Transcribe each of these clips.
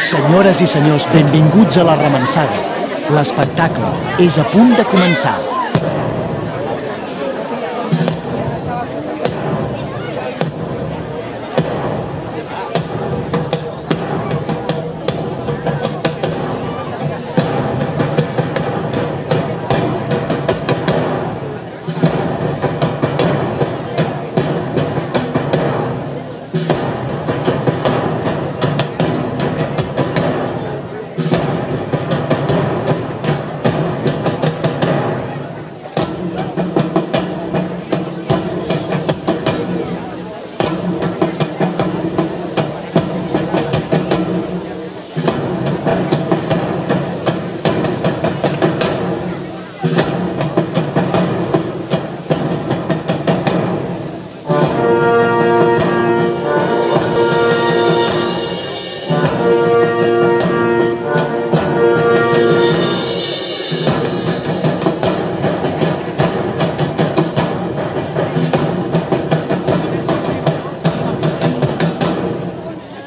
Senyores i senyors, benvinguts a la Remansada. L'espectacle és a punt de començar.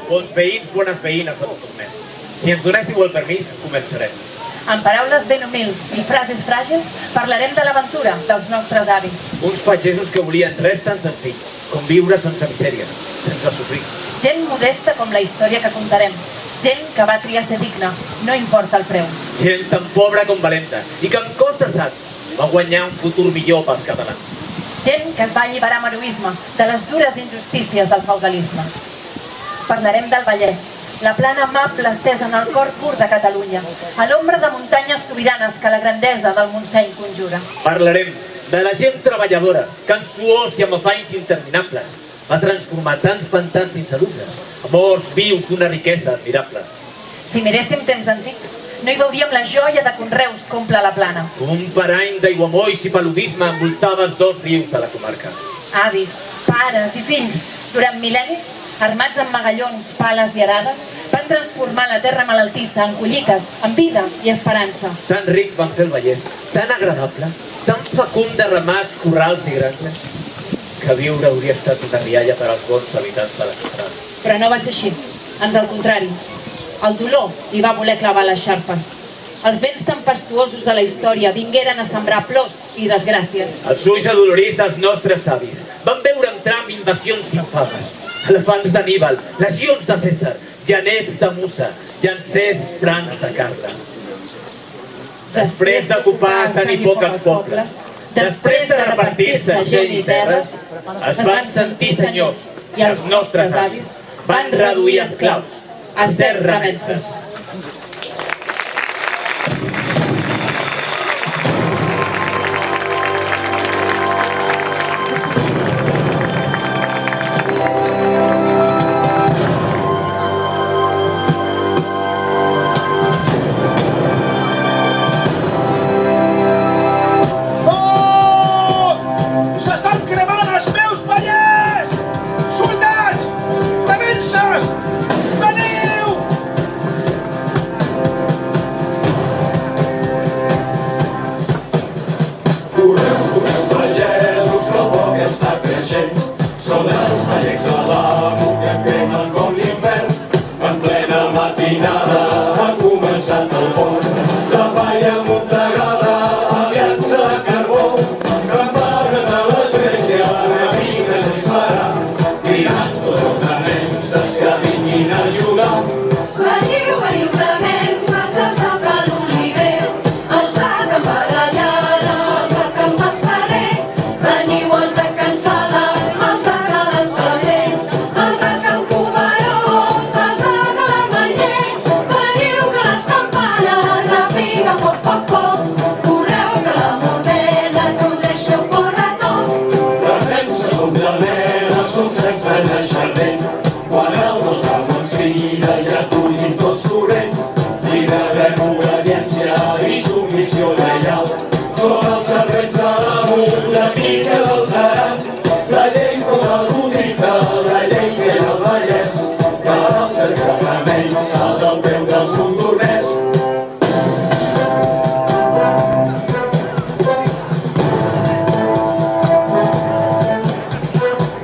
Bons veïns, bones veïnes de Montornès. Si ens donéssiu el permís, començarem. En paraules ben humils i frases fràgils, parlarem de l'aventura dels nostres avis. Uns pagesos que volien res tan senzill, com viure sense misèria, sense sofrir. Gent modesta com la història que contarem. Gent que va triar ser digna, no importa el preu. Gent tan pobra com valenta i que amb cos de sang va guanyar un futur millor pels catalans. Gent que es va alliberar amb heroisme de les dures injustícies del feudalisme. Parlarem del Vallès, la plana amable estesa en el cor pur de Catalunya, a l'ombra de muntanyes sobiranes que la grandesa del Montseny conjura. Parlarem de la gent treballadora que en suors i amb afanys interminables va transformar tants pantans insalubles, amors vius d'una riquesa admirable. Si miréssim temps antics, no hi veuríem la joia de conreus que omple la plana. Un parany d'aiguamolls i paludisme envoltava els dos rius de la comarca. Avis, pares i fills, durant mil·lennis, armats amb magallons, pales i arades, van transformar la terra malaltissa en collites, en vida i esperança. Tan ric van fer el Vallès, tan agradable, tan fecund de ramats, corrals i granges, que viure hauria estat una rialla per als bons habitants de l'Estrada. Però no va ser així, ans al contrari. El dolor hi va voler clavar les xarpes. Els vents tempestuosos de la història vingueren a sembrar plors i desgràcies. Els ulls adolorits dels nostres avis van veure entrar amb invasions infames. Elefants d'Aníbal, legions de Cèsar, llaners de Musa, llancers francs de Carles. Després d'ocupar Sant i poc els pobles, després de repartir-se gent i terres, es van sentir senyors i els nostres avis van reduir esclaus a ser remenses.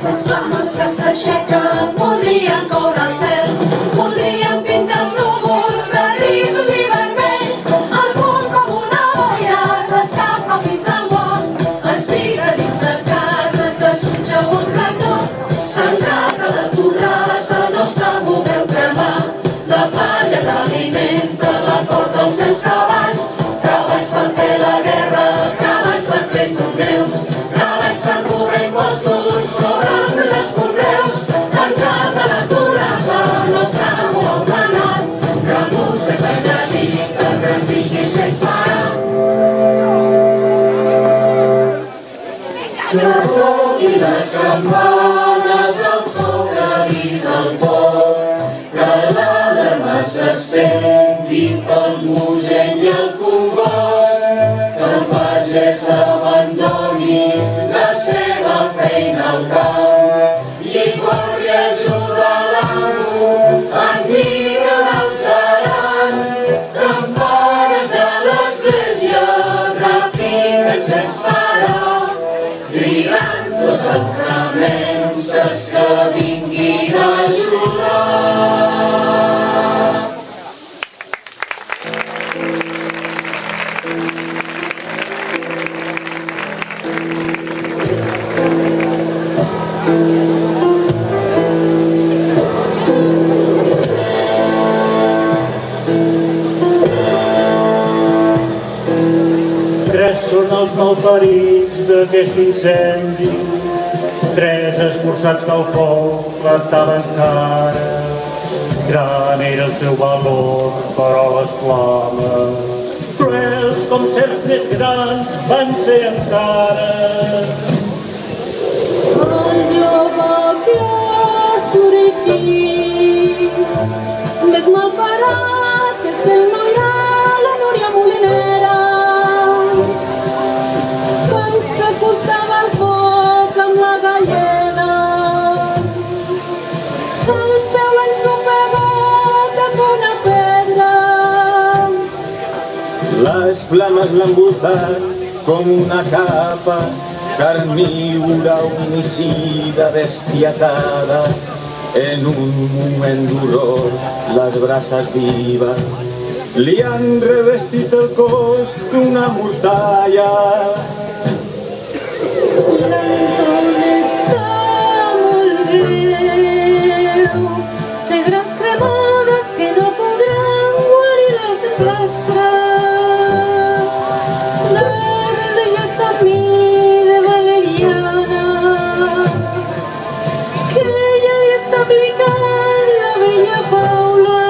Les flames que s'aixequen voldrien córrer al cel, voldrien pintar els núvols malferits d'aquest incendi, 3 esforçats que el foc plantaven cara. Gran era el seu valor, però les flames, cruels com serps més grans, van ser encara. El jove que ha sortit, més malparat que el noia, la Núria Molinera, quan s'acostava al foc amb la galleda, el peu ensopegat amb una pedra. Les flames l'han envoltat com una capa, carnívora, homicida, despietada. En un moment d'horror, les braces vives li han revestit el cos d'una mortalla. L'entorn està molt greu, pedres cremades que no podran guarir les emplastres. La renda ja s'amí de valeriana, que ja li està aplicant la vella Paula.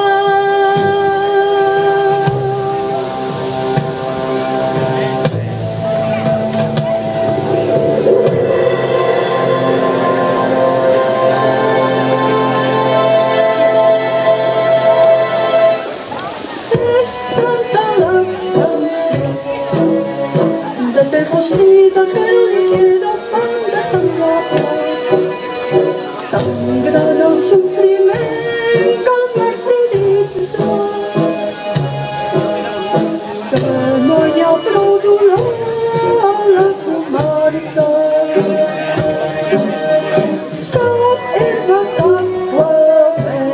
És tanta l'extensió de pell rostida que li queda pan desemblable. Tan gran el sofriment que el martiritza, que no hi ha prou dolor a la comarca. Cap herba, cap clavel,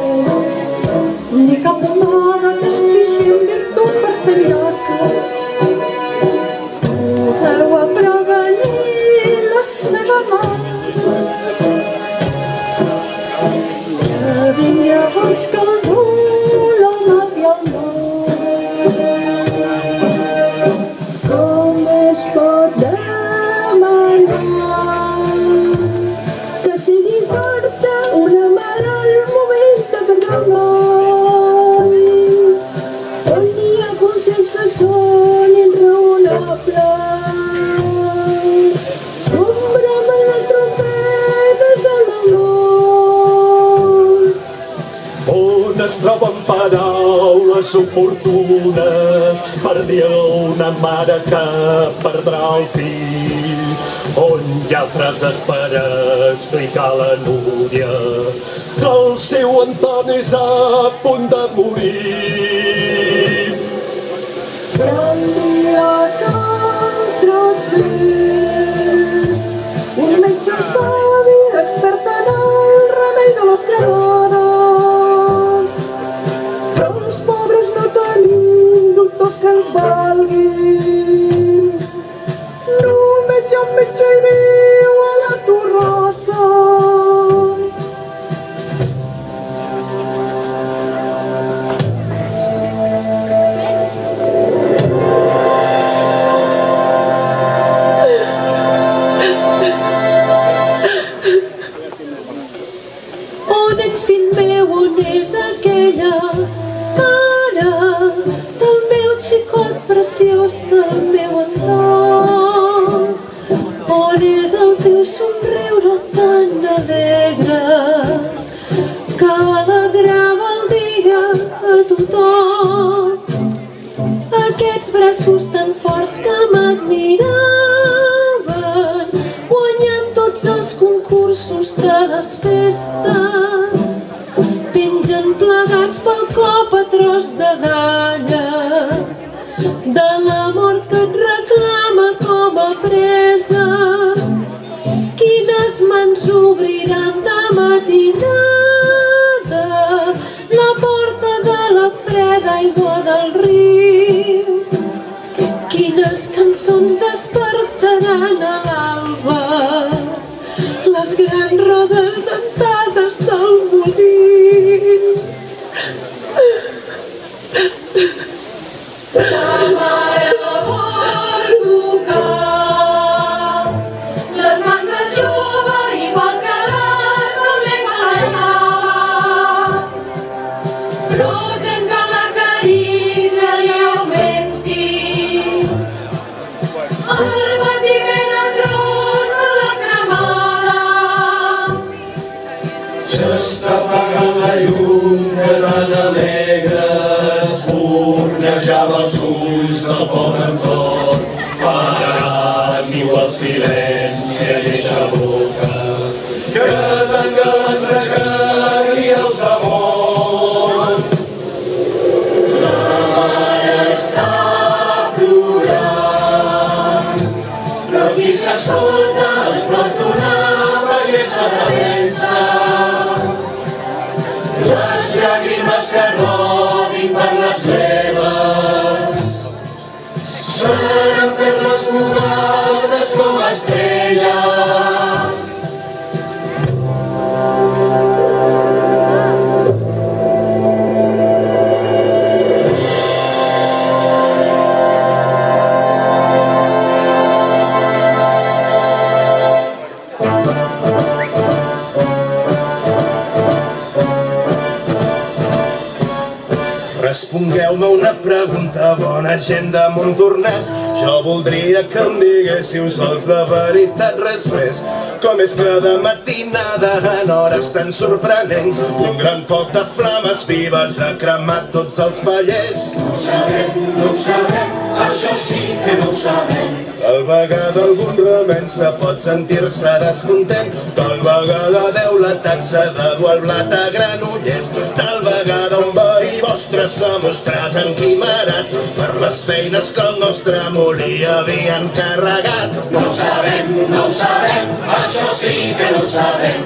ni cap pomada té suficient virtut per fer miracles. Podeu aprevenir la seva mà, que vingui abans que el dolor mati el món. Com es pot demanar que sigui forta una mare al moment de perdre el noi, on hi ha consells que són inraonables, com bramen les trompetes de l'amor. On es troben paraules oportunes per dir a una mare que perdrà el fill? On hi ha frases per explicar la Núria que el seu Antoni és a punt de morir? Gran dia que tractés un metge savi, expert en el remei de les cremades, però els pobres no tenim doctors que ens valguin. Només hi ha un metge i viu a la Torrassa. On ets, fill meu, on és aquella cara del meu xicot preciós, del meu Anton? On és el teu somriure tan alegre que alegrava el dia a tothom? Aquests braços tan forts que m'admiraven, guanyant tots els concursos de les festes, pengen plegats pel cop a tros de dalla de la mort que et reclama com a presa. Quines mans obriran de matinada la porta de la freda aigua del riu? Quines cançons despertaran a l'alba les grans rodes dentades del molí? La mare la vol tocar Rotem que la carícia li augmenti. El batiment atroç de la cremada. S'està apagant la llum que tan alegre espurnejava els ulls del pobre entorn. Farà niu el silenci a lleixa boca que tan galant recarri els amors. La mare està plorant, però qui s'escolta els plors d'una pagesa de pensa. Les llàgrimes que rodin per les leves seran perles fugaces com estrelles. Respongueu-me una pregunta, bona gent de Montornès. Jo voldria que em diguéssiu sols la veritat, res més. Com és que de matinada en hores tan sorprenents un gran foc de flames vives ha cremat tots els pallers? No ho sabem, això sí que no ho sabem. Tal vegada algun remensa pot sentir-se descontent, tal vegada deu la taxa de dur el blat a Granollers, tal vegada un veí vostre s'ha mostrat enquimerat per les feines que el nostre molí havia encarregat. No ho sabem, això sí que no ho sabem.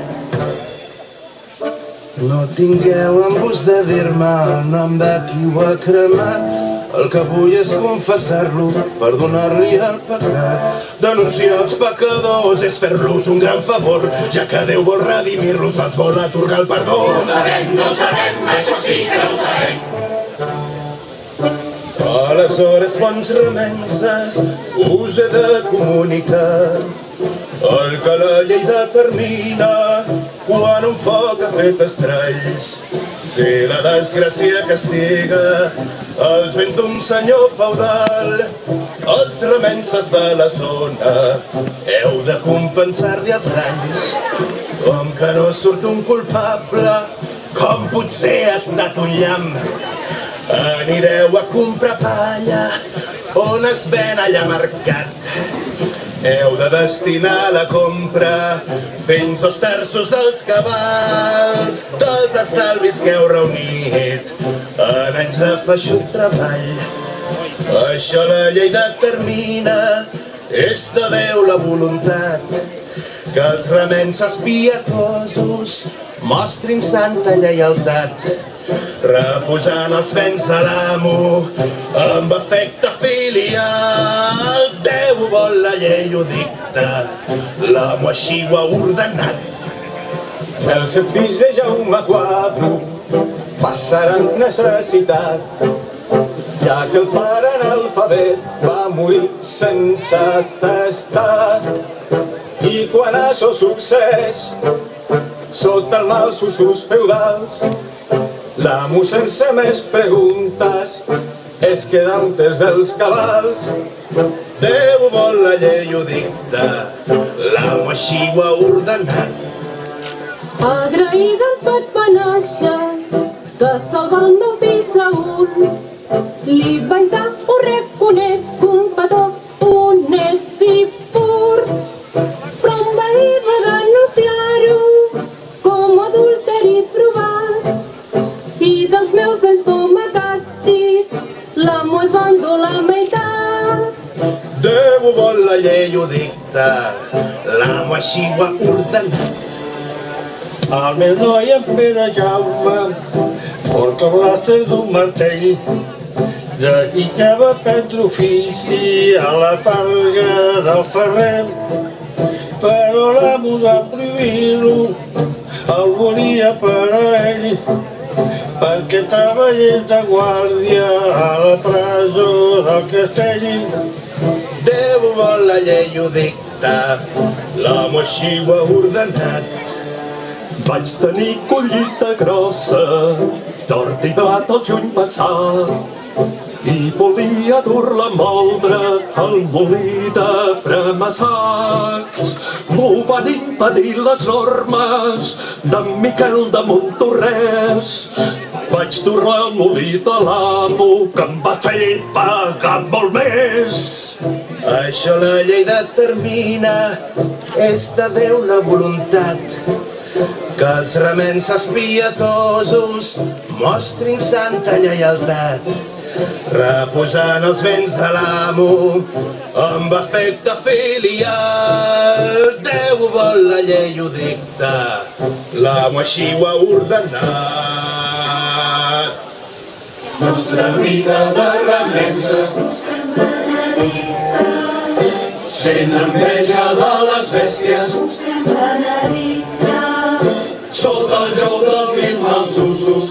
No tingueu embús de dir-me el nom de qui ho ha cremat. El que vull és confessar-lo, perdonar-li el pecat. Denunciar els pecadors és fer-los un gran favor, ja que Déu vol redimir-los, els vol atorgar el perdó. No ho sabem, això sí que no ho sabem. Aleshores, bons remenses, us he de comunicar el que la llei determina quan un foc ha fet estralls. Si la desgràcia castiga els béns d'un senyor feudal, els remenses de la zona heu de compensar-li els danys. Com que no surt un culpable, com potser ha estat un llamp, anireu a comprar palla on es ven allà mercat. Heu de destinar la compra fins 2/3 dels cabals dels estalvis que heu reunit en anys de feixut treball. Això la llei determina, és de Déu la voluntat, que els remenses pietosos mostrin santa lleialtat, reposant els béns de l'amo amb afecte filial. Déu ho vol, la llei ho dicta, l'amo així ho ha ordenat. Els 7 fills de Jaume IV passaran necessitat, ja que el pare analfabet va morir sense atestat. I quan això succeeix, sota els mals usos feudals, l'amo sense més preguntes es queda un terç dels cabals. Déu ho vol, la llei ho dicta, l'amo així ho ha ordenat. Agraïda el fet va néixer, que salva el meu fill Saúl. Li vaig dar, ho reconec, un petó honest i pur. Però em veí de denunciar-ho com a adulteri provat. I dels meus béns com a càstig, l'amo es va endur la meitat. Déu ho vol, la llei ho dicta, l'amo així ho ha ordenat. El meu noi en Pere Jaume porta el braç d'un martell, desitjava prendre ofici a la farga del ferrer, però l'amo va prohibir-ho, el volia per a ell, perquè treballés de guàrdia a la presó del castell. Déu ho vol, la llei ho dicta, l'amo així ho ha ordenat. Vaig tenir collita grossa D'arribat el juny passat i volia dur-la a moldre al molí de Premasacs. M'ho van impedir les normes d'en Miquel de Montorrès. Vaig tornar al molí de l'amo que em va fer pagar molt més. Això la llei determina, és de Déu la voluntat, que els remens espiatosos mostrin santa lleialtat, reposant els béns de l'amo amb efecte filial. Déu vol, la llei ho dicta, l'amo així ho ha ordenat. Nostra vida de remenses sent enveja de les bèsties, sota el jou dels vins mals usos,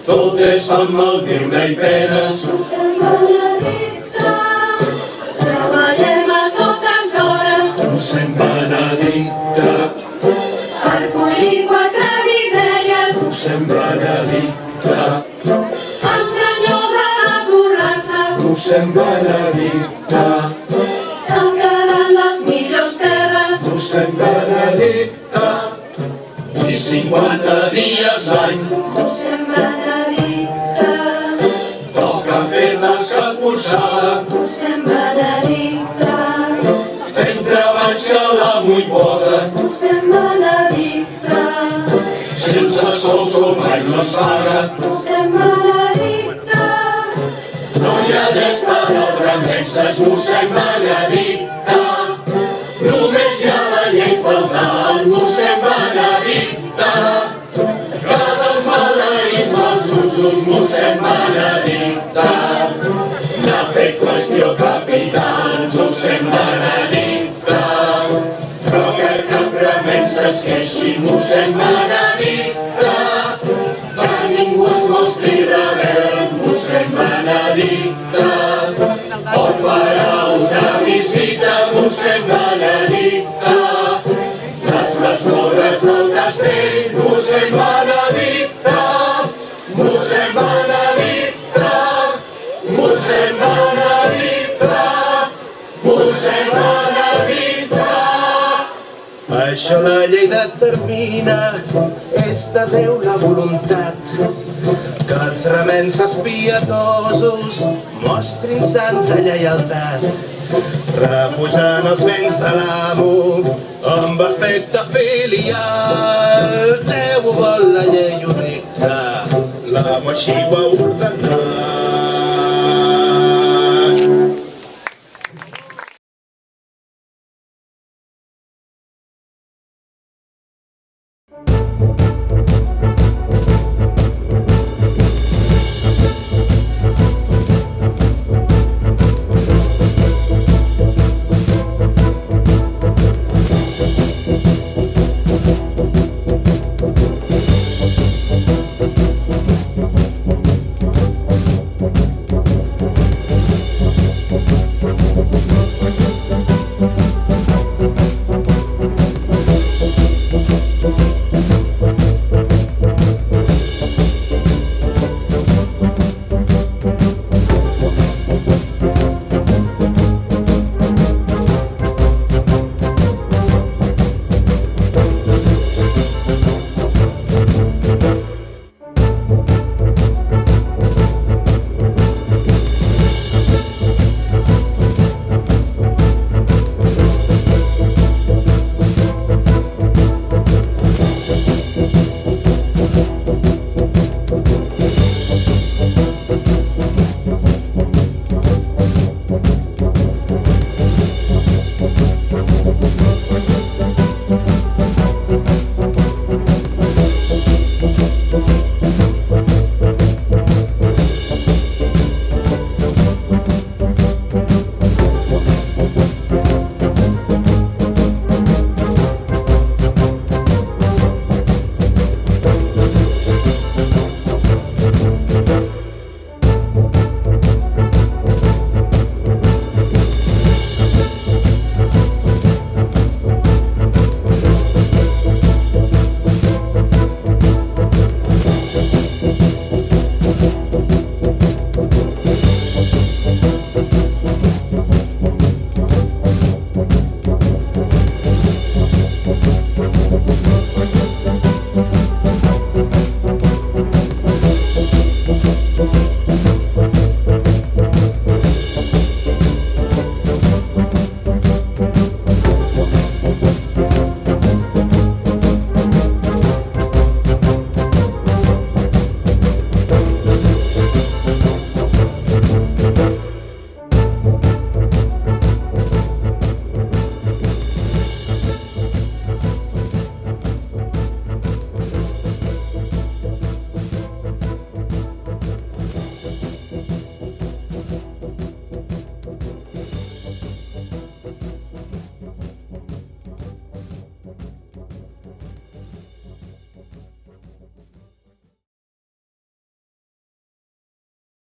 tot és fan mal viure i penes. Treballem a totes hores Mossèn Benedicte, per collir 4 misèries. Mossèn Benedicte, El senyor de la torrassa Mossèn Benedicte, sembraran les millors terres. Mossèn Benedicte, i 50 dies l'any Mossèn Benedicte, toca fer tasca forçada, Mossèn Benedicte, fent treballs que l'amo hi posa, Mossèn Benedicte, sense sou mai no es paga. Mossèn Benedicte, No hi ha drets per als remenses, Mossèn Benedicte, només hi ha la llei feudal, Mossèn Benedicte, que dels maleïts mals usos, Mossèn Benedicte, n'ha fet qüestió capital, Mossèn Benedicte, però que cap remens es queixi, Mossèn Benedicte, que ningú es mostri rebel, Mossèn Benedicte, o farà una visita, Mossèn Benedicte, les masmorres del castell, Mossèn Benedicte, Mossèn Benedicte, Mossèn Benedicte, Mossèn Benedicte. Això la llei determina, és de Déu la voluntat, que els remens espiatosos mostrin santa lleialtat, reposant els béns de l'amo amb efecte filial. Déu vol, la llei ho dicta, l'amo així ho ha ordenat.